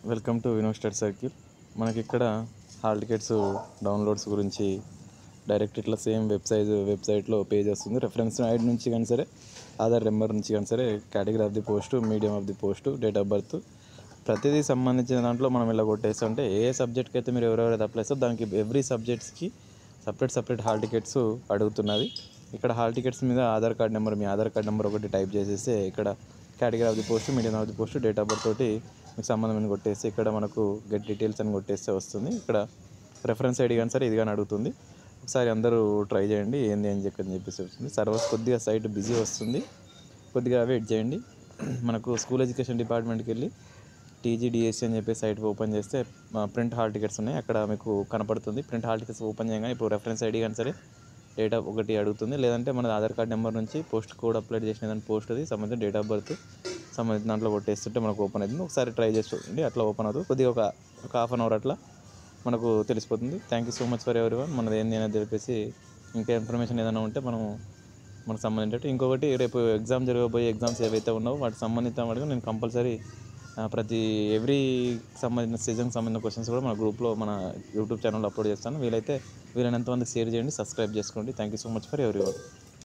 Welcome to Vino study circle. మనకి ఇక్కడ hall tickets downloads గురించి డైరెక్ట్ ఇట్లా సేమ్ వెబ్సైట్లో పేజ్ వస్తుంది. రెఫరెన్స్ ఐడి నుంచి కానీ సరే, ఆధార్ నెంబర్ నుంచి కానీ సరే, category of the post, medium of the post, date of birth, ప్రతిదీ సంబంధించిన దాంట్లో మనం ఇలా కొట్టేస్తుంటే ఏ సబ్జెక్ట్కి అయితే మీరు ఎవరెవరైతే అప్లై చేస్తారో దానికి ఎవ్రీ సబ్జెక్ట్స్కి సపరేట్ హాల్ టికెట్స్ అడుగుతున్నది. ఇక్కడ హాల్ టికెట్స్ మీద ఆధార్ కార్డ్ నెంబర్, మీ ఆధార్ కార్డ్ నెంబర్ ఒకటి టైప్ చేసేస్తే ఇక్కడ category of the post, medium of the post, date of birth తోటి మీకు సంబంధం కొట్టేసి ఇక్కడ మనకు గెట్ డీటెయిల్స్ అని కొట్టేస్తే వస్తుంది. ఇక్కడ రెఫరెన్స్ ఐడి కానీ సరే ఇది కానీ అడుగుతుంది. ఒకసారి అందరూ ట్రై చేయండి ఏంది అని చెప్పేసి వస్తుంది. సర్వర్స్ కొద్దిగా సైట్ బిజీ వస్తుంది, కొద్దిగా వెయిట్ చేయండి. మనకు స్కూల్ ఎడ్యుకేషన్ డిపార్ట్మెంట్కి వెళ్ళి టీజీడిఎస్సీ అని చెప్పి సైట్ ఓపెన్ చేస్తే ప్రింట్ హాల్ టికెట్స్ ఉన్నాయి, అక్కడ మీకు కనపడుతుంది. ప్రింట్ హాల్ టికెట్స్ ఓపెన్ చేయగానే ఇప్పుడు రెఫరెన్స్ ఐడి కానీ సరే డేటా ఒకటి అడుగుతుంది, లేదంటే మన ఆధార్ కార్డ్ నెంబర్ నుంచి పోస్ట్ కోడ్ అప్లోడ్ చేసిన దాని పోస్ట్ అది సంబంధించిన డేట్ ఆఫ్ బర్త్ సంబంధించిన దాంట్లో కొట్టేస్తుంటే మనకు ఓపెన్ అవుతుంది. ఒకసారి ట్రై చేసి చూడండి, అట్లా ఓపెన్ అవుతుంది. కొద్దిగా ఒక హాఫ్ అన్ అవర్ అట్లా మనకు తెలిసిపోతుంది. Thank you so much for everyone. మనది ఏంది అనేది తెలిపేసి ఇంకా ఇన్ఫర్మేషన్ ఏదైనా ఉంటే మనకు సంబంధించి ఇంకొకటి రేపు జరగబోయే ఎగ్జామ్స్ ఏవైతే ఉన్నావో వాటికి సంబంధించిన నేను కంపల్సరీ ప్రతి ఎవ్రీ సంబంధించిన సీజన్కి సంబంధించిన క్వశ్చన్స్ కూడా మన గ్రూప్లో మన యూట్యూబ్ ఛానల్లో అప్లోడ్ చేస్తాను. వీలైనంత మందికి షేర్ చేయండి, సబ్స్క్రైబ్ చేసుకోండి. Thank you so much for everyone.